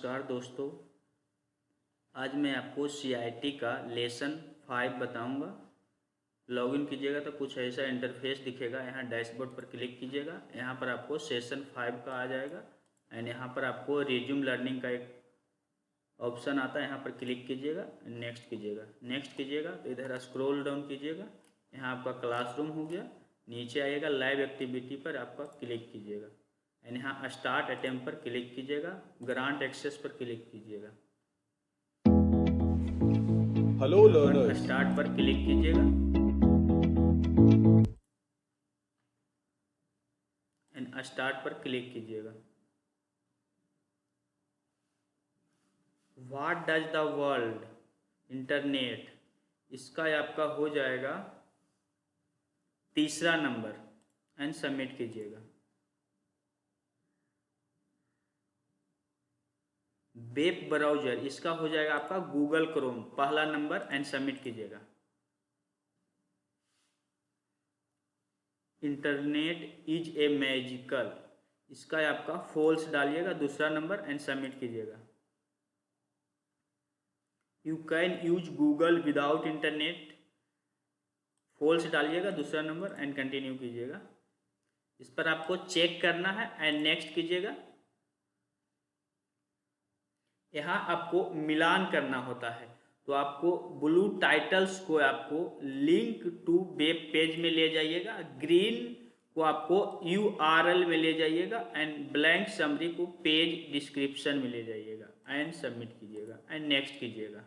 नमस्कार दोस्तों। आज मैं आपको CIT का लेसन 5 बताऊंगा। लॉगिन कीजिएगा तो कुछ ऐसा इंटरफेस दिखेगा। यहाँ डैशबोर्ड पर क्लिक कीजिएगा, यहाँ पर आपको सेशन 5 का आ जाएगा एंड यहाँ पर आपको रिज्यूम लर्निंग का एक ऑप्शन आता है, यहाँ पर क्लिक कीजिएगा, नेक्स्ट कीजिएगा तो इधर स्क्रॉल डाउन कीजिएगा। यहाँ आपका क्लासरूम हो गया, नीचे आइएगा लाइव एक्टिविटी पर आपका क्लिक कीजिएगा एंड यहाँ स्टार्ट अटेम्प्ट पर क्लिक कीजिएगा, ग्रांट एक्सेस पर क्लिक कीजिएगा। हेलो लर्नर्स, स्टार्ट पर क्लिक कीजिएगा एंड स्टार्ट पर क्लिक कीजिएगा। What does the world internet, इसका आपका हो जाएगा 3रा नंबर एंड सबमिट कीजिएगा। वेब ब्राउज़र, इसका हो जाएगा आपका गूगल क्रोम, पहला नंबर एंड सबमिट कीजिएगा। इंटरनेट इज ए मैजिकल, इसका आपका फॉल्स डालिएगा, 2रा नंबर एंड सबमिट कीजिएगा। You can use Google without internet, false डालिएगा, 2रा नंबर एंड कंटिन्यू कीजिएगा। इस पर आपको चेक करना है एंड नेक्स्ट कीजिएगा। यहाँ आपको मिलान करना होता है, तो आपको ब्लू टाइटल्स को आपको लिंक टू वेब पेज में ले जाइएगा, ग्रीन को आपको URL में ले जाइएगा एंड ब्लैंक समरी को पेज डिस्क्रिप्शन में ले जाइएगा एंड सबमिट कीजिएगा एंड नेक्स्ट कीजिएगा।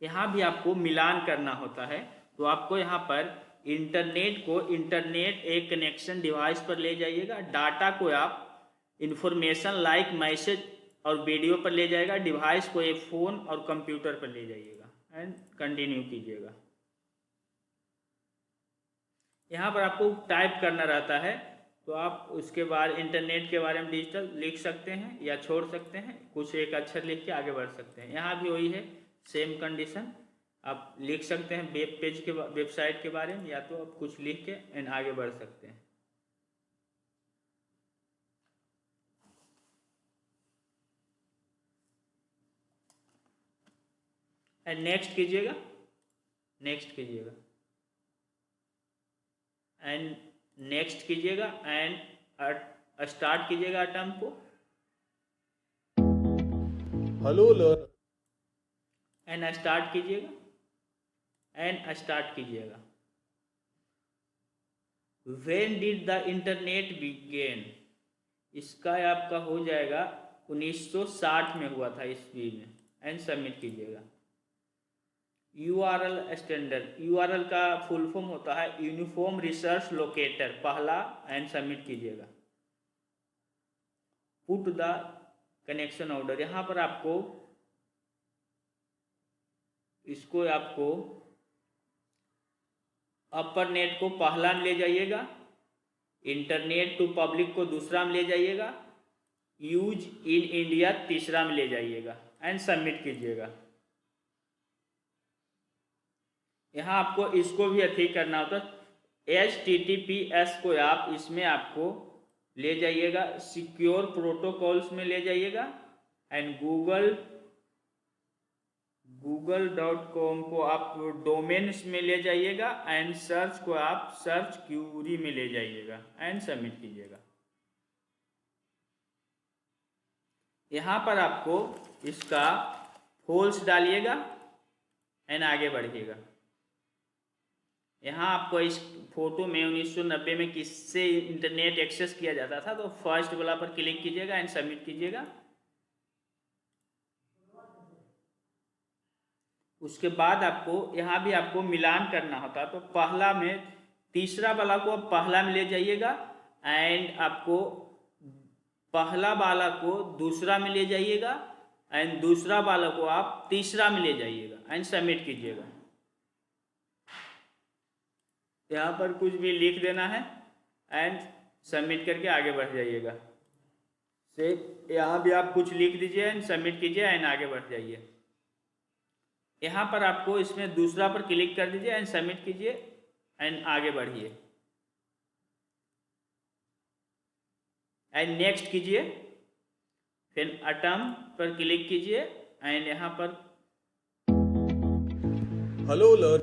यहाँ भी आपको मिलान करना होता है, तो आपको यहाँ पर इंटरनेट को इंटरनेट एक कनेक्शन डिवाइस पर ले जाइएगा, डाटा को आप इंफॉर्मेशन लाइक मैसेज और वीडियो पर ले जाएगा, डिवाइस को एक फ़ोन और कंप्यूटर पर ले जाइएगा एंड कंटिन्यू कीजिएगा। यहाँ पर आपको टाइप करना रहता है, तो आप उसके बाद इंटरनेट के बारे में डिजिटल लिख सकते हैं या छोड़ सकते हैं, कुछ एक अक्षर लिख के आगे बढ़ सकते हैं। यहाँ भी वही है, सेम कंडीशन, आप लिख सकते हैं वेब पेज के वेबसाइट के बारे में, या तो आप कुछ लिख के एंड आगे बढ़ सकते हैं। एंड नेक्स्ट कीजिएगा एंड नेक्स्ट कीजिएगा एंड स्टार्ट कीजिएगा अटेम्प्ट को हेलो लर्नर एंड स्टार्ट कीजिएगा। When did the internet begin, इसका आपका हो जाएगा 1960 में हुआ था ईस्वी में एंड सबमिट कीजिएगा। URL स्टैंडर्ड, URL का फुल फॉर्म होता है यूनिफॉर्म रिसर्च लोकेटर, पहला एंड सबमिट कीजिएगा। पुट द कनेक्शन ऑर्डर, यहाँ पर आपको इसको आपको अपर नेट को पहला में ले जाइएगा, इंटरनेट टू पब्लिक को 2रा में ले जाइएगा, यूज इन इंडिया 3रा में ले जाइएगा एंड सबमिट कीजिएगा। यहाँ आपको इसको भी अथी करना होता है, HTTPS को आप इसमें आपको ले जाइएगा, सिक्योर प्रोटोकॉल्स में ले जाइएगा एंड google.com को आप डोमेन्स में ले जाइएगा एंड सर्च को आप सर्च क्यूरी में ले जाइएगा एंड सबमिट कीजिएगा। यहाँ पर आपको इसका फॉल्स डालिएगा एंड आगे बढ़िएगा। यहाँ आपको इस फोटो में 1990 में किससे इंटरनेट एक्सेस किया जाता था, तो फर्स्ट वाला पर क्लिक कीजिएगा एंड सबमिट कीजिएगा। उसके बाद आपको यहाँ भी आपको मिलान करना होता, तो पहला में 3रा वाला को आप पहला में ले जाइएगा एंड आपको पहला वाला को 2रा में ले जाइएगा एंड 2रा वाला को आप 3रा में ले जाइएगा एंड सबमिट कीजिएगा। यहाँ पर कुछ भी लिख देना है एंड सबमिट करके आगे बढ़ जाइएगा। से यहाँ भी आप कुछ लिख दीजिए एंड सबमिट कीजिए एंड आगे बढ़ जाइए। यहाँ पर आपको इसमें 2रा पर क्लिक कर दीजिए एंड सबमिट कीजिए एंड आगे बढ़िए। एंड नेक्स्ट कीजिए, फिर अटम पर क्लिक कीजिए एंड यहाँ पर Hello learn.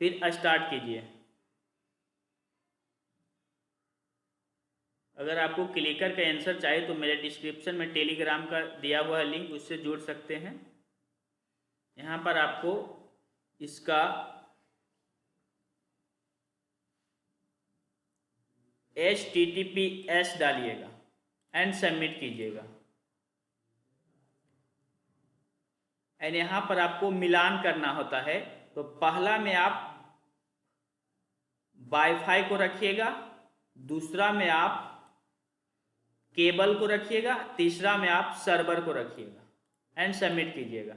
फिर स्टार्ट कीजिए। अगर आपको क्लिकर का आंसर चाहिए तो मेरे डिस्क्रिप्शन में टेलीग्राम का दिया हुआ है लिंक, उससे जुड़ सकते हैं। यहाँ पर आपको इसका HTTPS डालिएगा एंड सबमिट कीजिएगा। एंड यहाँ पर आपको मिलान करना होता है, तो पहला में आप वाईफाई को रखिएगा, दूसरा में आप केबल को रखिएगा, तीसरा में आप सर्वर को रखिएगा एंड सबमिट कीजिएगा।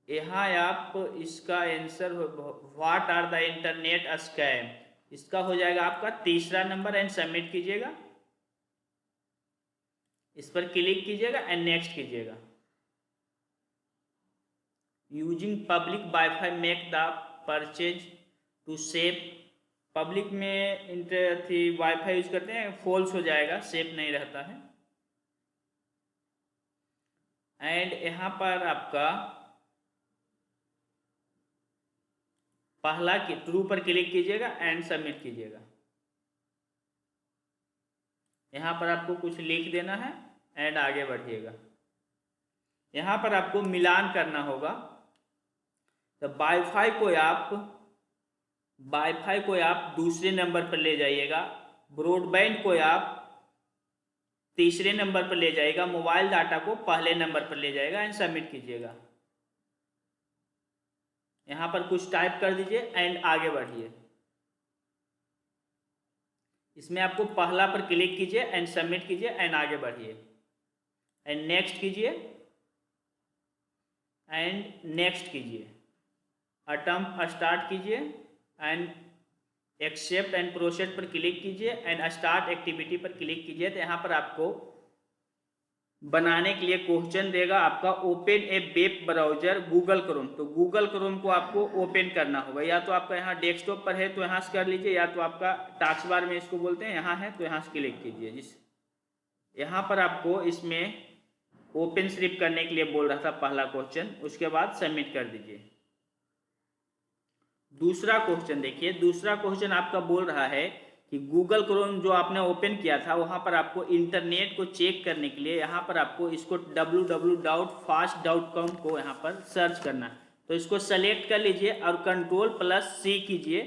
यहाँ आप इसका answer what are the internet scam, इसका हो जाएगा आपका तीसरा नंबर एंड सबमिट कीजिएगा। इस पर क्लिक कीजिएगा एंड नेक्स्ट कीजिएगा। Using public WiFi make the purchase to safe, public में वाईफाई यूज करते हैं, फॉल्स हो जाएगा, सेफ नहीं रहता है। एंड यहाँ पर आपका पहला ट्रू पर क्लिक कीजिएगा एंड सबमिट कीजिएगा। यहाँ पर आपको कुछ लिख देना है एंड आगे बढ़िएगा। यहाँ पर आपको मिलान करना होगा, तो वाईफाई को आप दूसरे नंबर पर ले जाइएगा, ब्रॉडबैंड को आप तीसरे नंबर पर ले जाइएगा, मोबाइल डाटा को पहले नंबर पर ले जाएगा एंड सबमिट कीजिएगा। यहाँ पर कुछ टाइप कर दीजिए एंड आगे बढ़िए। इसमें आपको पहला पर क्लिक कीजिए एंड सबमिट कीजिए एंड आगे बढ़िए एंड नेक्स्ट कीजिए एंड नेक्स्ट कीजिए। अटम स्टार्ट कीजिए एंड एक्सेप्ट एंड प्रोसेस पर क्लिक कीजिए एंड स्टार्ट एक्टिविटी पर क्लिक कीजिए। तो यहाँ पर आपको बनाने के लिए क्वेश्चन देगा आपका ओपन ए वेब ब्राउजर गूगल क्रोम, तो गूगल क्रोम को आपको ओपन करना होगा। या तो आपका यहाँ डेस्कटॉप पर है तो यहाँ से कर लीजिए, या तो आपका टास्क बार में इसको बोलते हैं यहाँ है तो यहाँ से क्लिक कीजिए। यहाँ पर आपको इसमें ओपन सिर्फ करने के लिए बोल रहा था पहला क्वेश्चन, उसके बाद सबमिट कर दीजिए। दूसरा क्वेश्चन देखिए, दूसरा क्वेश्चन आपका बोल रहा है कि गूगल क्रोम जो आपने ओपन किया था वहाँ पर आपको इंटरनेट को चेक करने के लिए यहाँ पर आपको इसको www.fast.com को यहाँ पर सर्च करना है। तो इसको सेलेक्ट कर लीजिए और Ctrl+C कीजिए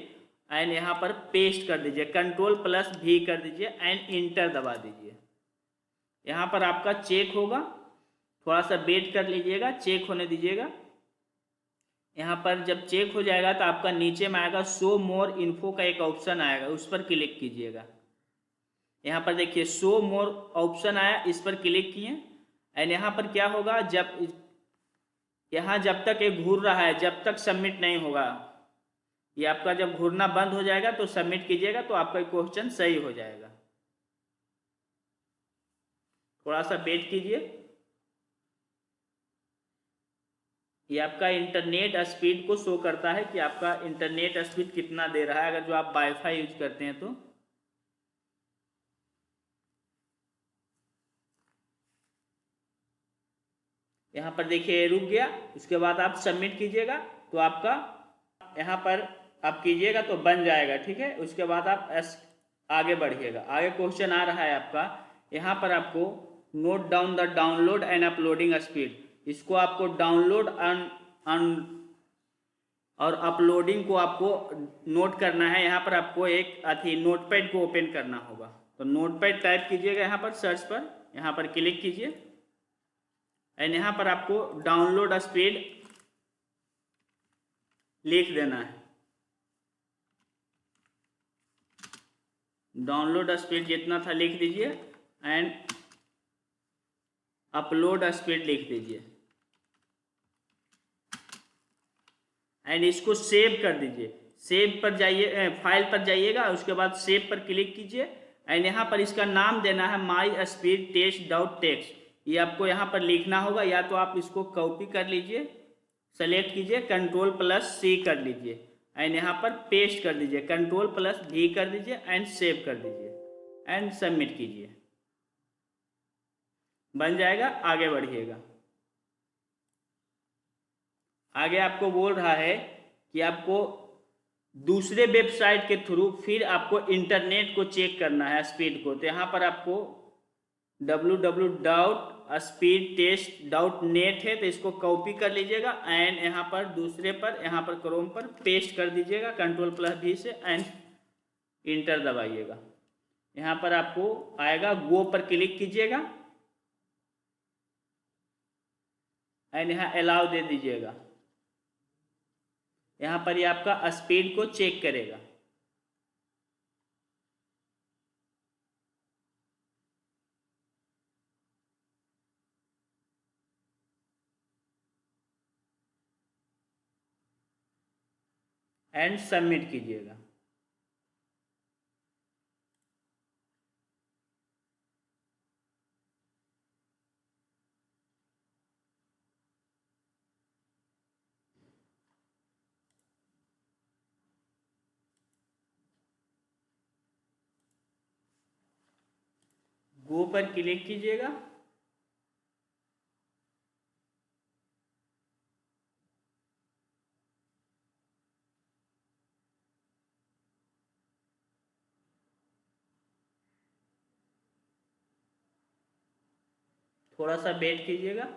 एंड यहाँ पर पेस्ट कर दीजिए, Ctrl+V कर दीजिए एंड इंटर दबा दीजिए। यहाँ पर आपका चेक होगा, थोड़ा सा वेट कर लीजिएगा, चेक होने दीजिएगा। यहाँ पर जब चेक हो जाएगा तो आपका नीचे में आएगा शो मोर इन्फो का एक ऑप्शन आएगा, उस पर क्लिक कीजिएगा। यहाँ पर देखिए शो मोर ऑप्शन आया, इस पर क्लिक किए एंड यहाँ पर क्या होगा, जब तक ये घूर रहा है जब तक सबमिट नहीं होगा। ये आपका जब घूरना बंद हो जाएगा तो सबमिट कीजिएगा, तो आपका क्वेश्चन सही हो जाएगा। थोड़ा सा वेट कीजिए। ये आपका इंटरनेट स्पीड को शो करता है कि आपका इंटरनेट स्पीड कितना दे रहा है, अगर जो आप वाईफाई यूज करते हैं तो। यहाँ पर देखिए रुक गया, उसके बाद आप सबमिट कीजिएगा तो आपका यहाँ पर आप कीजिएगा तो बन जाएगा, ठीक है। उसके बाद आप आगे बढ़िएगा। आगे क्वेश्चन आ रहा है आपका, यहाँ पर आपको note down the download and uploading speed, इसको आपको डाउनलोड और अपलोडिंग को आपको नोट करना है। यहाँ पर आपको एक नोटपैड को ओपन करना होगा, तो नोटपैड टाइप कीजिएगा यहाँ पर सर्च पर, यहाँ पर क्लिक कीजिए एंड यहाँ पर आपको डाउनलोड स्पीड लिख देना है। डाउनलोड स्पीड जितना था लिख दीजिए एंड अपलोड स्पीड लिख दीजिए एंड इसको सेव कर दीजिए। सेव पर जाइए, फाइल पर जाइएगा, उसके बाद सेव पर क्लिक कीजिए एंड यहाँ पर इसका नाम देना है माई स्पीड टेस्ट.txt। ये आपको यहाँ पर लिखना होगा, या तो आप इसको कॉपी कर लीजिए, सेलेक्ट कीजिए, Ctrl+C कर लीजिए एंड यहाँ पर पेस्ट कर दीजिए, Ctrl+V कर दीजिए एंड सेव कर दीजिए एंड सबमिट कीजिए। बन जाएगा, आगे बढ़िएगा। आगे आपको बोल रहा है कि आपको दूसरे वेबसाइट के थ्रू फिर आपको इंटरनेट को चेक करना है, स्पीड को। तो यहाँ पर आपको www.speedtest.net है, तो इसको कॉपी कर लीजिएगा एंड यहाँ पर दूसरे पर, यहाँ पर क्रोम पर पेस्ट कर दीजिएगा Ctrl+V से एंड इंटर दबाइएगा। यहाँ पर आपको आएगा, गो पर क्लिक कीजिएगा एंड यहाँ अलाउ दे दीजिएगा। यहाँ पर ये आपका स्पीड को चेक करेगा। एंड सबमिट कीजिएगा। गो पर क्लिक कीजिएगा। थोड़ा सा वेट कीजिएगा।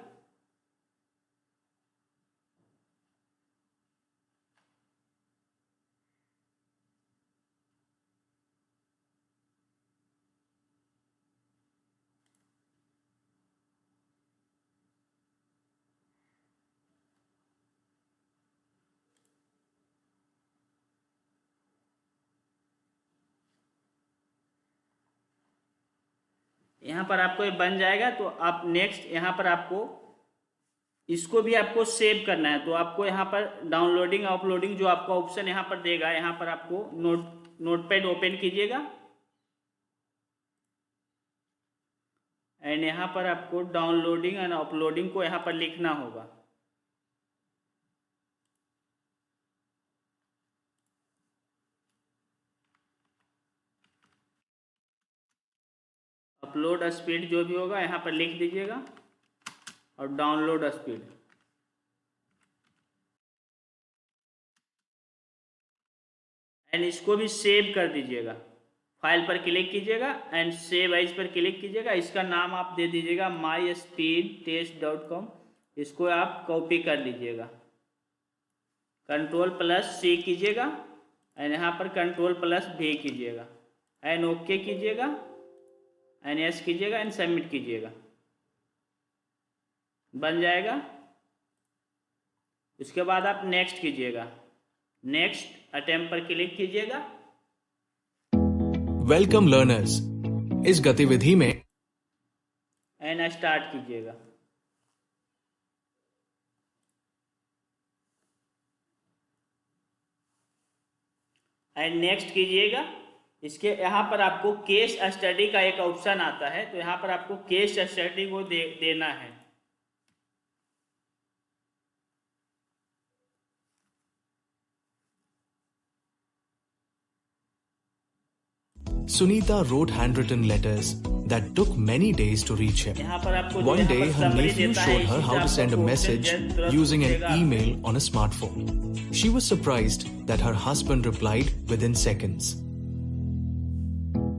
यहाँ पर आपको ये बन जाएगा। तो आप नेक्स्ट यहाँ पर आपको इसको भी आपको सेव करना है। तो आपको यहाँ पर डाउनलोडिंग अपलोडिंग जो आपका ऑप्शन यहाँ पर देगा, यहाँ पर आपको नोटपैड ओपन कीजिएगा एंड यहाँ पर आपको डाउनलोडिंग एंड अपलोडिंग को यहाँ पर लिखना होगा। अपलोड स्पीड जो भी होगा यहाँ पर लिख दीजिएगा और डाउनलोड स्पीड। एंड इसको भी सेव कर दीजिएगा। फाइल पर क्लिक कीजिएगा एंड सेव एज पर क्लिक कीजिएगा। इसका नाम आप दे दीजिएगा myspeedtest.com। इसको आप कॉपी कर लीजिएगा, Ctrl+C कीजिएगा एंड यहाँ पर Ctrl+V कीजिएगा एंड ओके कीजिएगा एंड यस कीजिएगा एंड सबमिट कीजिएगा। बन जाएगा। उसके बाद आप नेक्स्ट कीजिएगा, नेक्स्ट अटेम्प्ट पर क्लिक कीजिएगा। वेलकम लर्नर्स, इस गतिविधि में एंड स्टार्ट कीजिएगा। एंड नेक्स्ट कीजिएगा। इसके यहाँ पर आपको केस स्टडी का एक ऑप्शन आता है, तो यहाँ पर आपको केस स्टडी को देना है। Sunita wrote handwritten letters that took many days to reach him. One day, her nephew showed her how to send a message using an email on a smartphone. She was surprised that her husband replied within seconds.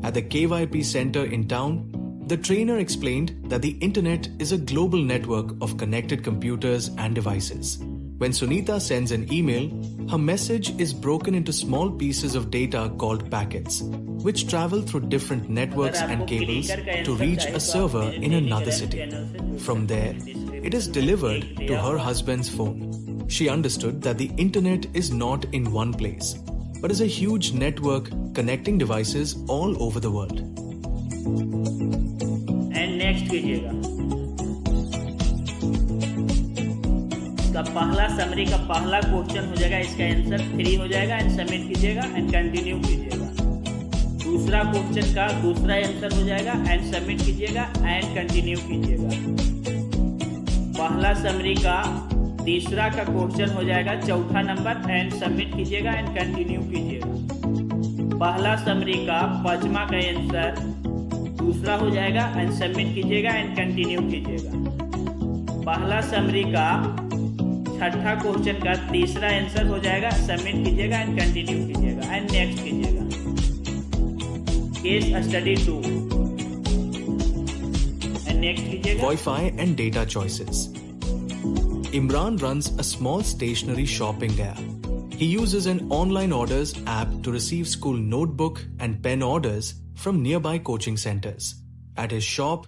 At the KYP center in town, the trainer explained that the internet is a global network of connected computers and devices. When Sunita sends an email, her message is broken into small pieces of data called packets, which travel through different networks and cables to reach a server in another city. From there, it is delivered to her husband's phone. She understood that the internet is not in one place, but is a huge network connecting devices all over the world. And next कीजिएगा। इसका पहला summary का पहला question हो जाएगा, इसका answer 3 हो जाएगा एंड सबमिट कीजिएगा एंड कंटिन्यू कीजिएगा। दूसरा क्वेश्चन का दूसरा आंसर हो जाएगा एंड सबमिट कीजिएगा एंड कंटिन्यू कीजिएगा। पहला समरी का तीसरा का क्वेश्चन हो जाएगा चौथा नंबर एंड सबमिट कीजिएगा एंड कंटिन्यू कीजिएगा। पहला समरी का पांचवा का आंसर दूसरा हो जाएगा एंड सबमिट कीजिएगा एंड कंटिन्यू कीजिएगा। पहला समरी का छठा क्वेश्चन का तीसरा आंसर हो जाएगा, सबमिट कीजिएगा एंड कंटिन्यू कीजिएगा एंड नेक्स्ट कीजिएगा। केस स्टडी 2 एंड नेक्स्ट कीजिएगा। Wi-Fi and data choices. Imran runs a small stationery shopping app. He uses an online orders app to receive school notebook and pen orders from nearby coaching centers. At his shop,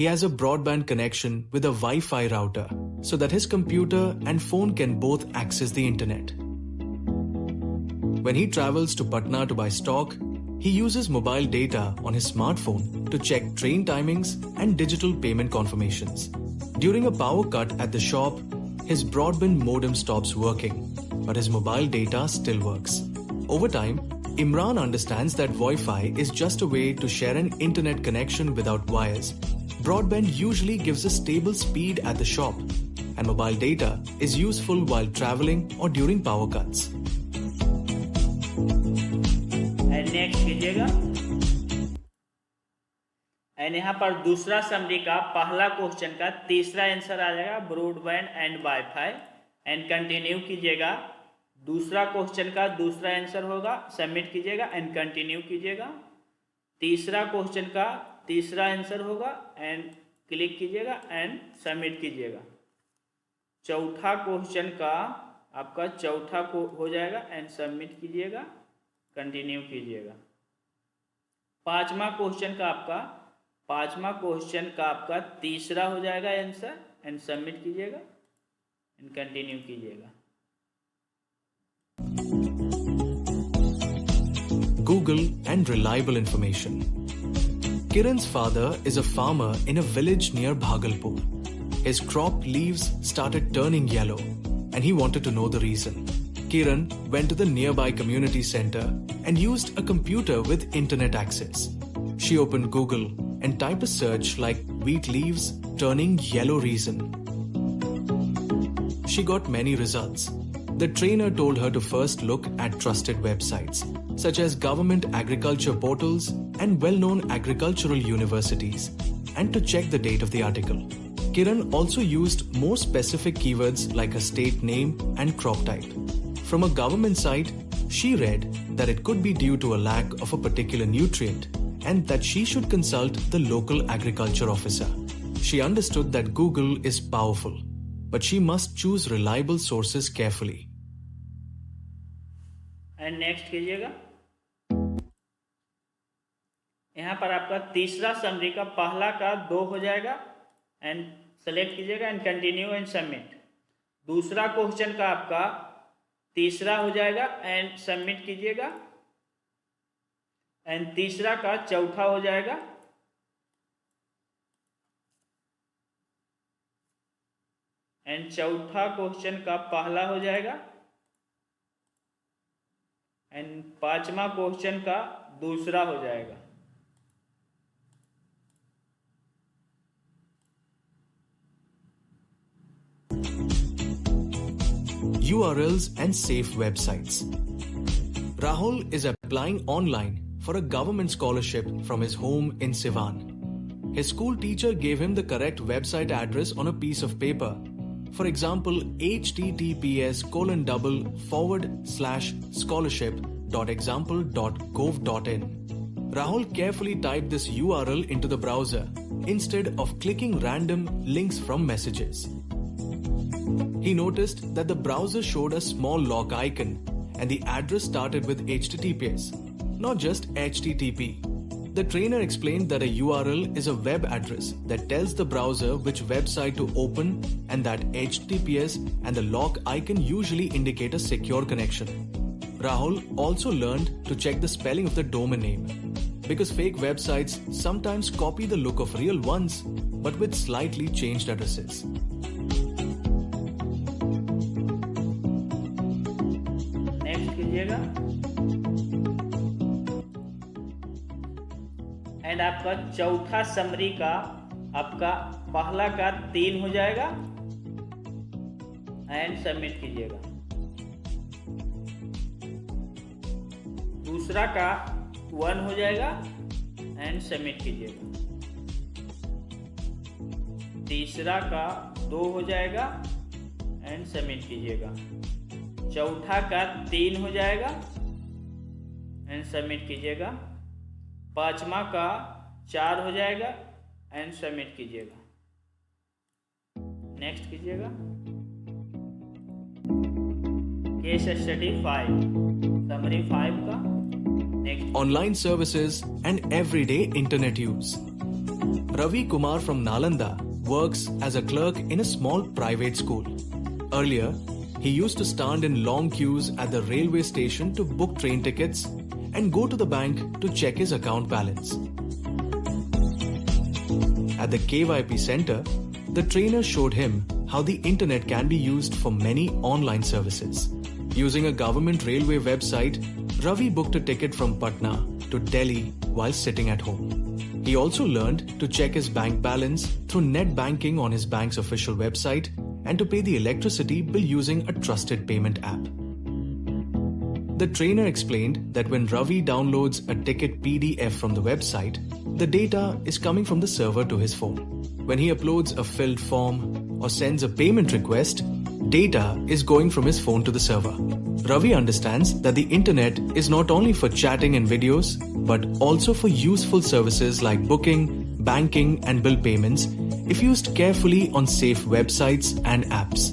he has a broadband connection with a Wi-Fi router so that his computer and phone can both access the internet. When he travels to Patna to buy stock, he uses mobile data on his smartphone to check train timings and digital payment confirmations. During a power cut at the shop, his broadband modem stops working, but his mobile data still works. Over time, Imran understands that Wi-Fi is just a way to share an internet connection without wires. Broadband usually gives a stable speed at the shop, and mobile data is useful while traveling or during power cuts. And next कीजिएगा। And यहाँ पर दूसरा summary का पहला question का तीसरा answer आ जाएगा broadband and wifi and continue कीजिएगा। दूसरा क्वेश्चन का दूसरा आंसर होगा, सबमिट कीजिएगा एंड कंटिन्यू कीजिएगा। तीसरा क्वेश्चन का तीसरा आंसर होगा एंड क्लिक कीजिएगा एंड सबमिट कीजिएगा। चौथा क्वेश्चन का आपका चौथा को हो जाएगा एंड सबमिट कीजिएगा, कंटिन्यू कीजिएगा। पांचवा क्वेश्चन का आपका तीसरा हो जाएगा आंसर एंड सबमिट कीजिएगा एंड कंटिन्यू कीजिएगा। Google and reliable information. Kiran's father is a farmer in a village near Bhagalpur. His crop leaves started turning yellow and he wanted to know the reason. Kiran went to the nearby community center and used a computer with internet access. She opened Google and typed a search like wheat leaves turning yellow reason. She got many results. The trainer told her to first look at trusted websites such as government agriculture portals and well-known agricultural universities and to check the date of the article. Kiran also used more specific keywords like a state name and crop type. From a government site, she read that it could be due to a lack of a particular nutrient and that she should consult the local agriculture officer. She understood that Google is powerful, but she must choose reliable sources carefully. And next कीजिएगा। यहाँ पर आपका तीसरा summary का पहला का 2 हो जाएगा एंड सेलेक्ट कीजिएगा एंड कंटिन्यू एंड सबमिट। दूसरा क्वेश्चन का आपका तीसरा हो जाएगा एंड सबमिट कीजिएगा एंड तीसरा का चौथा हो जाएगा एंड चौथा क्वेश्चन का पहला हो जाएगा एंड पांचवा क्वेश्चन का दूसरा हो जाएगा। URLs and safe websites. Rahul is applying online for a government scholarship from his home in Sivan. His school teacher gave him the correct website address on a piece of paper. For example, https://scholarship.example.gov.in. Rahul carefully typed this URL into the browser instead of clicking random links from messages. He noticed that the browser showed a small lock icon and the address started with HTTPS, not just HTTP. The trainer explained that a URL is a web address that tells the browser which website to open and that HTTPS and the lock icon usually indicate a secure connection. Rahul also learned to check the spelling of the domain name because fake websites sometimes copy the look of real ones but with slightly changed addresses. Next कीजिएगा and आपका चौथा summary का आपका पहला का 3 हो जाएगा and submit कीजिएगा। दूसरा का 1 हो जाएगा एंड सबमिट कीजिएगा। तीसरा का 2 हो जाएगा एंड सबमिट कीजिएगा। चौथा का 3 हो जाएगा एंड सबमिट कीजिएगा। पांचवा का 4 हो जाएगा एंड सबमिट कीजिएगा। नेक्स्ट कीजिएगा। केस स्टडी 5, समरी 5 का next. Online services and everyday internet use. Ravi Kumar from Nalanda works as a clerk in a small private school. Earlier, he used to stand in long queues at the railway station to book train tickets and go to the bank to check his account balance. At the KYP center, the trainer showed him how the internet can be used for many online services. Using a government railway website, Ravi booked a ticket from Patna to Delhi while sitting at home. He also learned to check his bank balance through net banking on his bank's official website and to pay the electricity bill using a trusted payment app. The trainer explained that when Ravi downloads a ticket PDF from the website, the data is coming from the server to his phone. When he uploads a filled form or sends a payment request, data is going from his phone to the server. Ravi understands that the internet is not only for chatting and videos, but also for useful services like booking, banking, and bill payments if used carefully on safe websites and apps.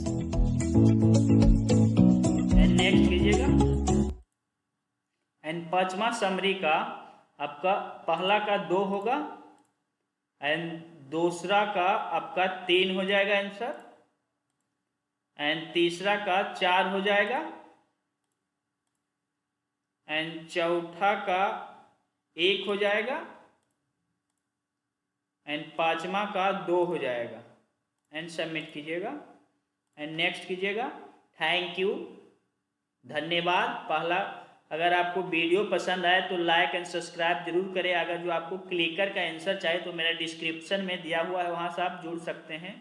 And next कीजिएगा। And पांचवा summary का आपका पहला का 2 होगा and दूसरा का आपका 3 हो जाएगा आंसर एंड तीसरा का 4 हो जाएगा एंड चौथा का 1 हो जाएगा एंड पांचवा का 2 हो जाएगा एंड सबमिट कीजिएगा एंड नेक्स्ट कीजिएगा। थैंक यू, धन्यवाद। पहला, अगर आपको वीडियो पसंद आए तो लाइक एंड सब्सक्राइब जरूर करें। अगर जो आपको क्लिकर का आंसर चाहिए तो मेरा डिस्क्रिप्शन में दिया हुआ है, वहाँ से आप जुड़ सकते हैं।